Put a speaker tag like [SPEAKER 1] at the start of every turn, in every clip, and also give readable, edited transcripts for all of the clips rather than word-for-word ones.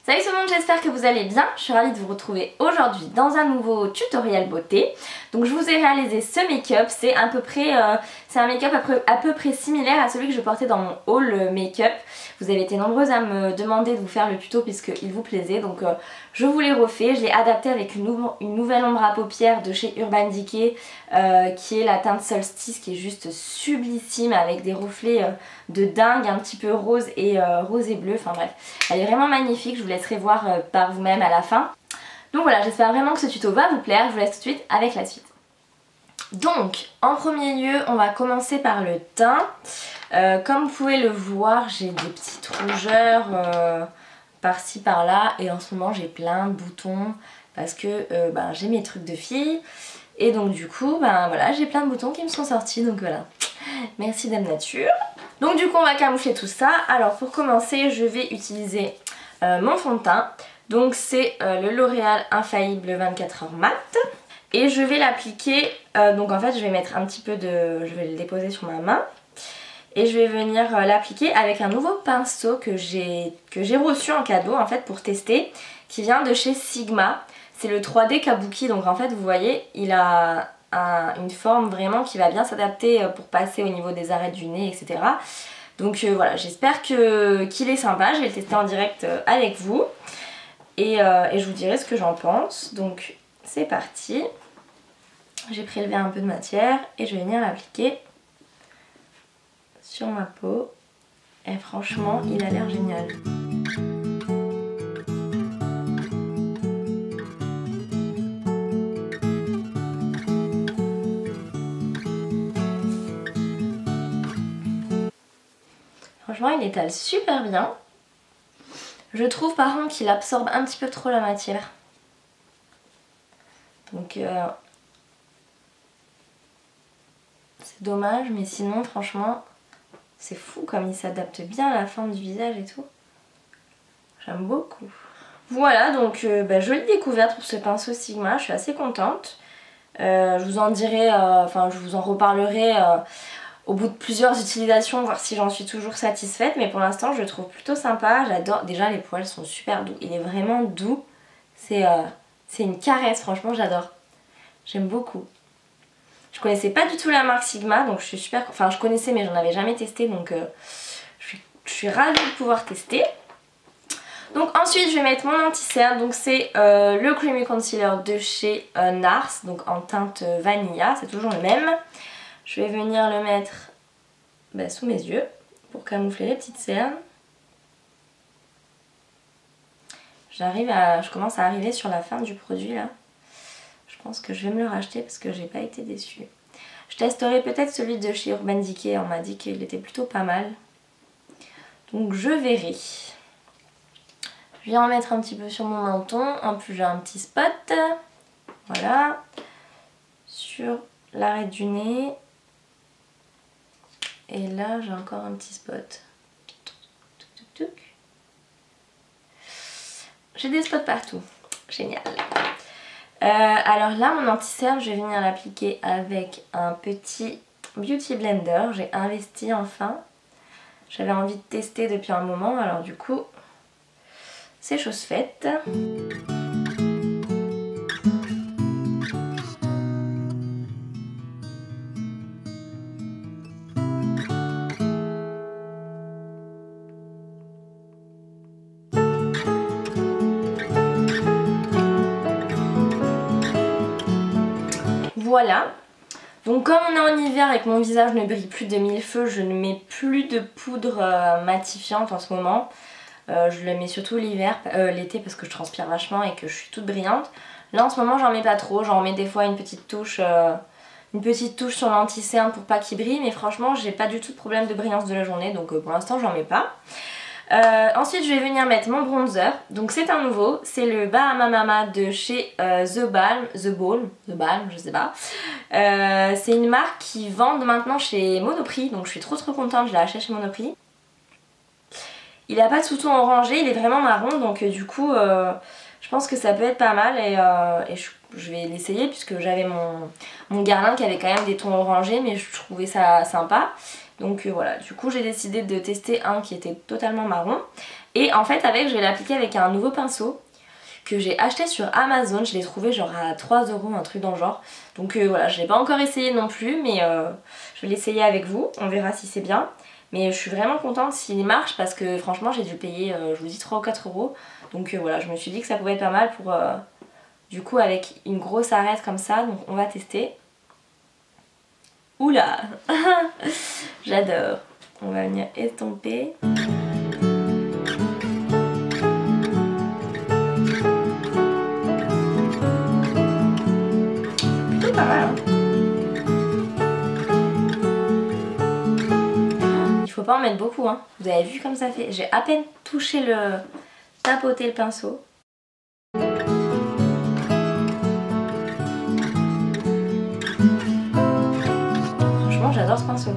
[SPEAKER 1] Salut tout le monde, j'espère que vous allez bien. Je suis ravie de vous retrouver aujourd'hui dans un nouveau tutoriel beauté. Donc je vous ai réalisé ce make-up, c'est un make-up à peu près similaire à celui que je portais dans mon haul make-up. Vous avez été nombreuses à me demander de vous faire le tuto puisqu'il vous plaisait, donc je vous l'ai refait. Je l'ai adapté avec une nouvelle ombre à paupières de chez Urban Decay qui est la teinte Solstice, qui est juste sublissime avec des reflets de dingue, un petit peu rose et bleu, enfin bref. Elle est vraiment magnifique, je vous laisserai voir par vous-même à la fin. Donc voilà, j'espère vraiment que ce tuto va vous plaire, je vous laisse tout de suite avec la suite. Donc, en premier lieu, on va commencer par le teint. Comme vous pouvez le voir, j'ai des petites rougeurs par-ci par-là et en ce moment j'ai plein de boutons parce que j'ai mes trucs de fille et donc du coup voilà, j'ai plein de boutons qui me sont sortis, donc voilà, merci Dame Nature. Donc du coup on va camoufler tout ça. Alors pour commencer je vais utiliser mon fond de teint, donc c'est le L'Oréal Infaillible 24h Mat. Et je vais l'appliquer, donc en fait je vais mettre un petit peu je vais le déposer sur ma main. Et je vais venir l'appliquer avec un nouveau pinceau que j'ai reçu en cadeau en fait pour tester, qui vient de chez Sigma. C'est le 3D Kabuki, donc en fait vous voyez il a une forme vraiment qui va bien s'adapter pour passer au niveau des arêtes du nez, etc. Donc voilà, j'espère qu'il est sympa, je vais le tester en direct avec vous. Et je vous dirai ce que j'en pense. Donc c'est parti. J'ai prélevé un peu de matière et je vais venir l'appliquer sur ma peau. Et franchement, il a l'air génial. Franchement, il étale super bien. Je trouve par contre qu'il absorbe un petit peu trop la matière. Donc c'est dommage, mais sinon franchement c'est fou comme il s'adapte bien à la forme du visage et tout. J'aime beaucoup. Voilà, donc jolie découverte pour ce pinceau Sigma, je suis assez contente. Je vous en dirai, je vous en reparlerai au bout de plusieurs utilisations, voir si j'en suis toujours satisfaite. Mais pour l'instant je le trouve plutôt sympa, j'adore. Déjà les poils sont super doux, il est vraiment doux. C'est une caresse, franchement j'adore. J'aime beaucoup. Je connaissais pas du tout la marque Sigma, donc je suis super... Enfin je connaissais mais j'en avais jamais testé, donc je suis ravie de pouvoir tester. Donc ensuite je vais mettre mon anti-cerne, donc c'est le Creamy Concealer de chez NARS, donc en teinte Vanilla, c'est toujours le même. Je vais venir le mettre sous mes yeux pour camoufler les petites cernes. Je commence à arriver sur la fin du produit là. Je pense que je vais me le racheter parce que j'ai pas été déçue. Je testerai peut-être celui de chez Urban Decay, on m'a dit qu'il était plutôt pas mal. Donc je verrai. Je viens en mettre un petit peu sur mon menton, en plus j'ai un petit spot. Voilà. Sur l'arête du nez. Et là j'ai encore un petit spot. J'ai des spots partout. Génial. Alors là mon anti-cerne je vais venir l'appliquer avec un petit beauty blender. J'ai investi enfin. J'avais envie de tester depuis un moment, alors du coup c'est chose faite. Voilà, donc comme on est en hiver et que mon visage ne brille plus de mille feux, je ne mets plus de poudre matifiante en ce moment. Je le mets surtout l'été parce que je transpire vachement et que je suis toute brillante. Là en ce moment j'en mets pas trop, j'en mets des fois une petite touche sur l'anti-cerne pour pas qu'il brille, mais franchement j'ai pas du tout de problème de brillance de la journée, donc pour l'instant j'en mets pas. Ensuite je vais venir mettre mon bronzer, donc c'est un nouveau, c'est le Bahama Mama de chez The Balm, je sais pas. C'est une marque qui vend maintenant chez Monoprix, donc je suis trop contente, je l'ai acheté chez Monoprix. Il a pas de sous-ton orangé, il est vraiment marron, donc du coup je pense que ça peut être pas mal et je vais l'essayer puisque j'avais mon Guerlain qui avait quand même des tons orangés, mais je trouvais ça sympa. Donc voilà, du coup j'ai décidé de tester un qui était totalement marron. Et en fait avec, je vais l'appliquer avec un nouveau pinceau que j'ai acheté sur Amazon. Je l'ai trouvé genre à 3 €, un truc dans le genre. Donc voilà, je l'ai pas encore essayé non plus, mais je vais l'essayer avec vous, on verra si c'est bien. Mais je suis vraiment contente s'il marche parce que franchement j'ai dû le payer, je vous dis 3 ou 4 €. Donc voilà, je me suis dit que ça pouvait être pas mal pour du coup avec une grosse arête comme ça. Donc on va tester. Oula j'adore. On va venir estomper. Plutôt pas mal hein. Il faut pas en mettre beaucoup hein. Vous avez vu comme ça fait. J'ai à peine touché tapoté le pinceau. Franchement j'adore ce pinceau.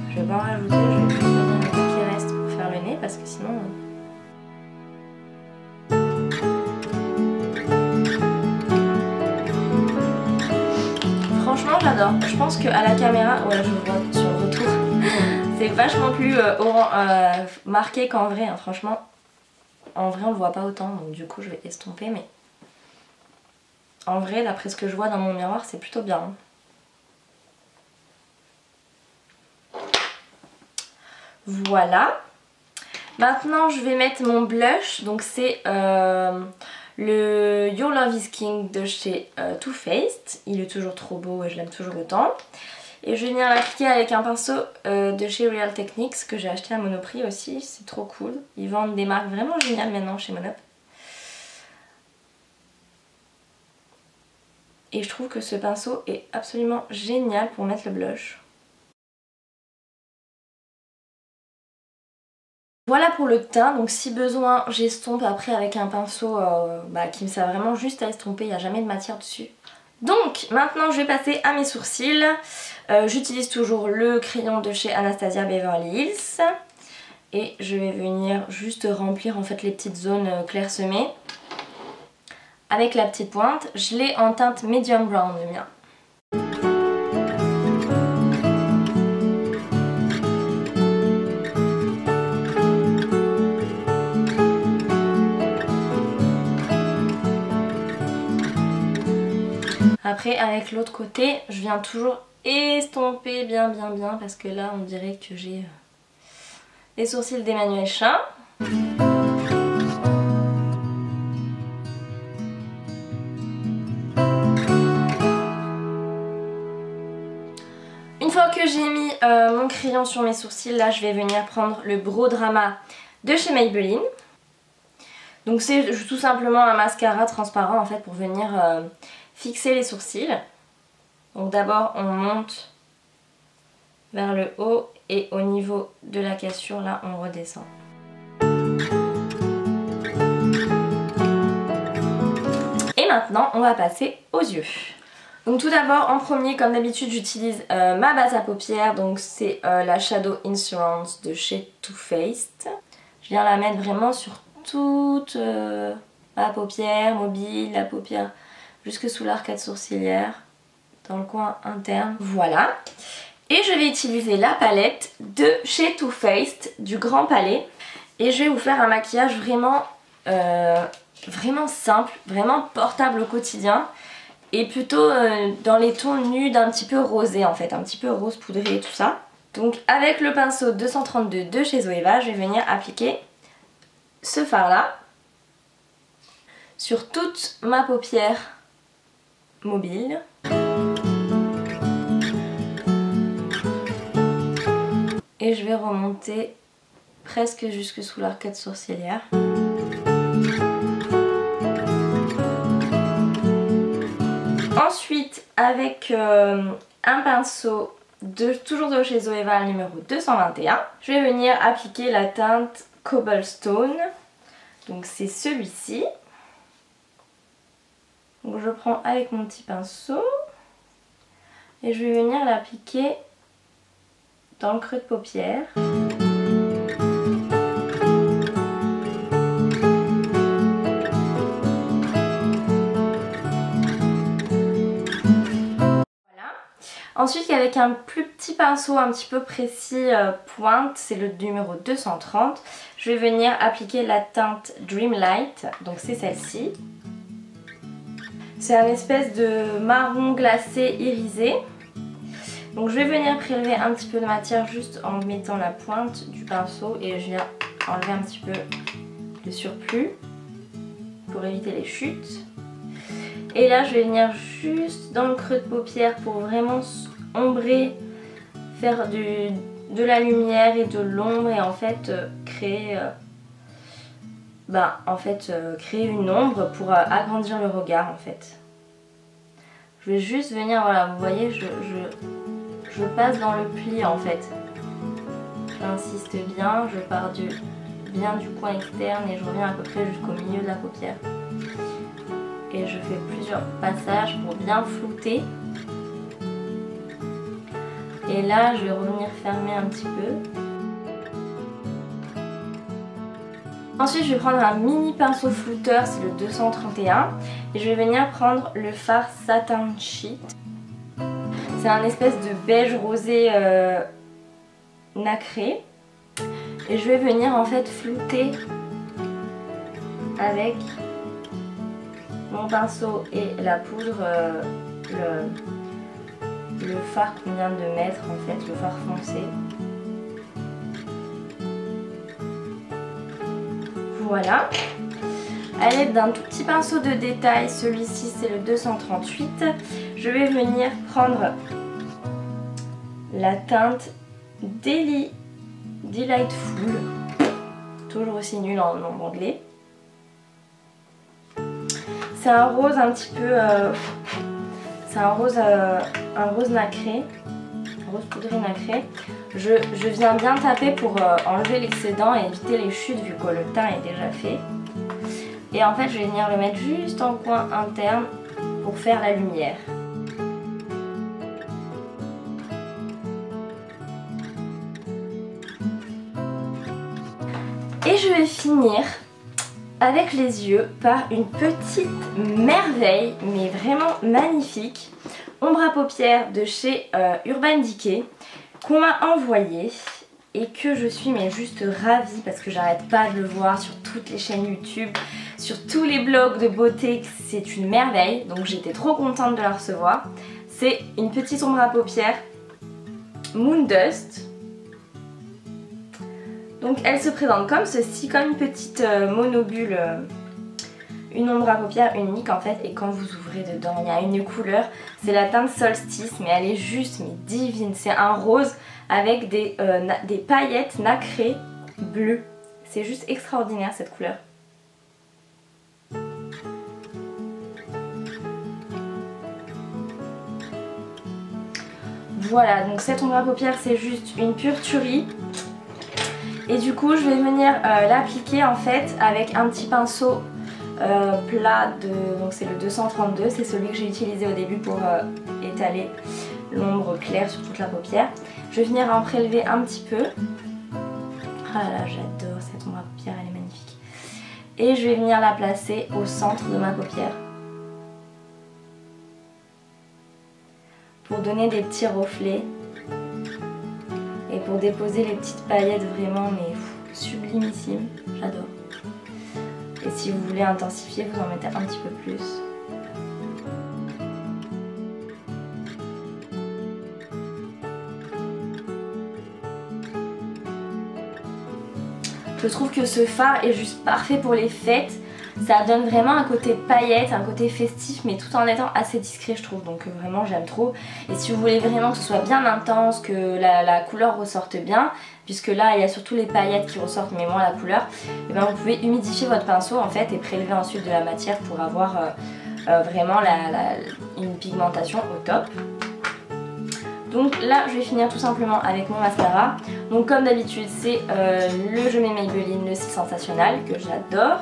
[SPEAKER 1] Je vais pas en rajouter, je vais juste venir mettre ce qui reste pour faire le nez parce que sinon... Franchement j'adore. Je pense qu'à la caméra, voilà je le vois sur le retour, c'est vachement plus marqué qu'en vrai hein. Franchement, en vrai on le voit pas autant donc du coup je vais estomper mais... En vrai d'après ce que je vois dans mon miroir c'est plutôt bien hein. Voilà. Maintenant je vais mettre mon blush. Donc c'est le Your Love is King de chez Too Faced. Il est toujours trop beau et je l'aime toujours autant. Et je vais venir l'appliquer avec un pinceau de chez Real Techniques que j'ai acheté à Monoprix aussi. C'est trop cool. Ils vendent des marques vraiment géniales maintenant chez Monop. Et je trouve que ce pinceau est absolument génial pour mettre le blush. Voilà pour le teint, donc si besoin j'estompe après avec un pinceau qui me sert vraiment juste à estomper, il n'y a jamais de matière dessus. Donc maintenant je vais passer à mes sourcils. J'utilise toujours le crayon de chez Anastasia Beverly Hills. Et je vais venir juste remplir en fait les petites zones clairsemées. Avec la petite pointe, je l'ai en teinte medium brown le mien. Après avec l'autre côté, je viens toujours estomper bien parce que là on dirait que j'ai les sourcils d'Emmanuel Chin. Une fois que j'ai mis mon crayon sur mes sourcils, là je vais venir prendre le Brow Drama de chez Maybelline. Donc c'est tout simplement un mascara transparent en fait pour venir fixer les sourcils. Donc d'abord on monte vers le haut et au niveau de la cassure là on redescend. Et maintenant on va passer aux yeux. Donc tout d'abord en premier comme d'habitude j'utilise ma base à paupières, donc c'est la Shadow Insurance de chez Too Faced. Je viens la mettre vraiment sur toute la paupière mobile, la paupière jusque sous l'arcade sourcilière, dans le coin interne, voilà. Et je vais utiliser la palette de chez Too Faced, du Grand Palais. Et je vais vous faire un maquillage vraiment, vraiment simple, vraiment portable au quotidien. Et plutôt dans les tons nudes un petit peu rosés en fait, un petit peu rose poudré et tout ça. Donc avec le pinceau 232 de chez Zoeva, je vais venir appliquer ce fard là sur toute ma paupière mobile. Et je vais remonter presque jusque sous l'arcade sourcilière. Ensuite avec un pinceau toujours de chez Zoeva numéro 221, je vais venir appliquer la teinte Cobblestone. Donc c'est celui-ci. Donc je prends avec mon petit pinceau et je vais venir l'appliquer dans le creux de paupière. Ensuite, avec un plus petit pinceau un petit peu précis pointe, c'est le numéro 230, je vais venir appliquer la teinte Dreamlight, donc c'est celle-ci. C'est un espèce de marron glacé irisé. Donc je vais venir prélever un petit peu de matière juste en mettant la pointe du pinceau et je viens enlever un petit peu le surplus pour éviter les chutes. Et là je vais venir juste dans le creux de paupière pour vraiment ombrer, faire de la lumière et de l'ombre et en fait créer créer une ombre pour agrandir le regard en fait. Je vais juste venir, voilà, vous voyez, je passe dans le pli en fait. J'insiste bien, je pars bien du coin externe et je reviens à peu près jusqu'au milieu de la paupière. Et je fais plusieurs passages pour bien flouter. Et là, je vais revenir fermer un petit peu. Ensuite, je vais prendre un mini pinceau flouteur, c'est le 231. Et je vais venir prendre le fard Satin Sheet. C'est un espèce de beige rosé nacré. Et je vais venir en fait flouter avec mon pinceau et la poudre, le fard qu'on vient de mettre en fait, le fard foncé. Voilà. À l'aide d'un tout petit pinceau de détail, celui-ci c'est le 238, je vais venir prendre la teinte Delightful, toujours aussi nul en nom anglais. C'est un rose un petit peu, c'est un rose nacré, un rose poudré nacré. Je viens bien taper pour enlever l'excédent et éviter les chutes vu que le teint est déjà fait. Et en fait je vais venir le mettre juste en coin interne pour faire la lumière. Et je vais finir avec les yeux par une petite merveille, mais vraiment magnifique, ombre à paupières de chez Urban Decay qu'on m'a envoyé et que je suis mais juste ravie parce que j'arrête pas de le voir sur toutes les chaînes YouTube, sur tous les blogs de beauté, c'est une merveille, donc j'étais trop contente de la recevoir. C'est une petite ombre à paupières Moon Dust. Donc elle se présente comme ceci, comme une petite monobule, une ombre à paupières unique en fait, et quand vous ouvrez dedans il y a une couleur, c'est la teinte Solstice, mais elle est juste mais divine, c'est un rose avec des paillettes nacrées bleues, c'est juste extraordinaire cette couleur. Voilà, donc cette ombre à paupières c'est juste une pure tuerie. Et du coup je vais venir l'appliquer en fait avec un petit pinceau plat donc c'est le 232, c'est celui que j'ai utilisé au début pour étaler l'ombre claire sur toute la paupière. Je vais venir en prélever un petit peu. Ah là là, j'adore cette ombre à paupières, elle est magnifique. Et je vais venir la placer au centre de ma paupière pour donner des petits reflets. Et pour déposer les petites paillettes vraiment mais sublimissimes, j'adore. Et si vous voulez intensifier, vous en mettez un petit peu plus. Je trouve que ce fard est juste parfait pour les fêtes. Ça donne vraiment un côté paillette, un côté festif, mais tout en étant assez discret je trouve, donc vraiment j'aime trop. Et si vous voulez vraiment que ce soit bien intense, que la couleur ressorte bien, puisque là il y a surtout les paillettes qui ressortent mais moins la couleur, et bien vous pouvez humidifier votre pinceau en fait et prélever ensuite de la matière pour avoir vraiment une pigmentation au top. Donc là je vais finir tout simplement avec mon mascara. Donc comme d'habitude c'est le Je mets Maybelline, le Si Sensationnel que j'adore.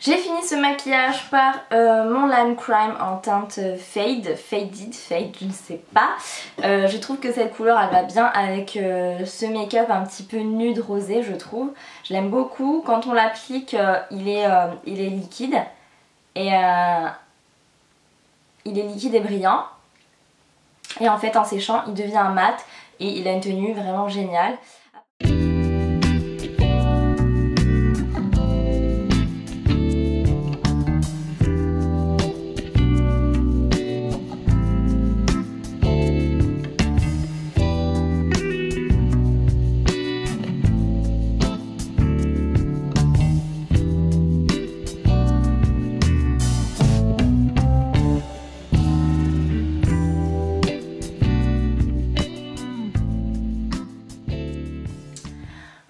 [SPEAKER 1] J'ai fini ce maquillage par mon Lime Crime en teinte Faded, je ne sais pas. Je trouve que cette couleur elle va bien avec ce make-up un petit peu nude rosé, je trouve. Je l'aime beaucoup. Quand on l'applique, il est liquide et il est liquide et brillant. Et en fait en séchant il devient mat et il a une tenue vraiment géniale.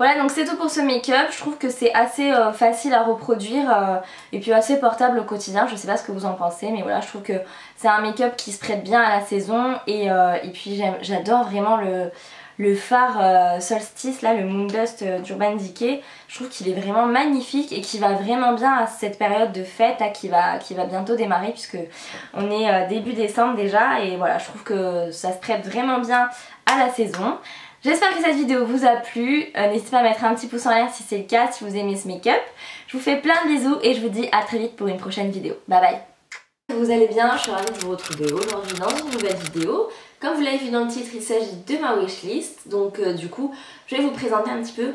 [SPEAKER 1] Voilà, donc c'est tout pour ce make-up. Je trouve que c'est assez facile à reproduire et puis assez portable au quotidien. Je sais pas ce que vous en pensez, mais voilà, je trouve que c'est un make-up qui se prête bien à la saison. Et puis j'adore vraiment le fard Solstice, là, le Moondust d'Urban Decay. Je trouve qu'il est vraiment magnifique et qui va vraiment bien à cette période de fête là, qui va bientôt démarrer, puisque on est début décembre déjà. Et voilà, je trouve que ça se prête vraiment bien à la saison. J'espère que cette vidéo vous a plu, n'hésitez pas à mettre un petit pouce en l'air si c'est le cas, si vous aimez ce make-up. Je vous fais plein de bisous et je vous dis à très vite pour une prochaine vidéo. Bye bye. Vous allez bien, je suis ravie de vous retrouver aujourd'hui dans une nouvelle vidéo. Comme vous l'avez vu dans le titre, il s'agit de ma wishlist. Donc du coup, je vais vous présenter un petit peu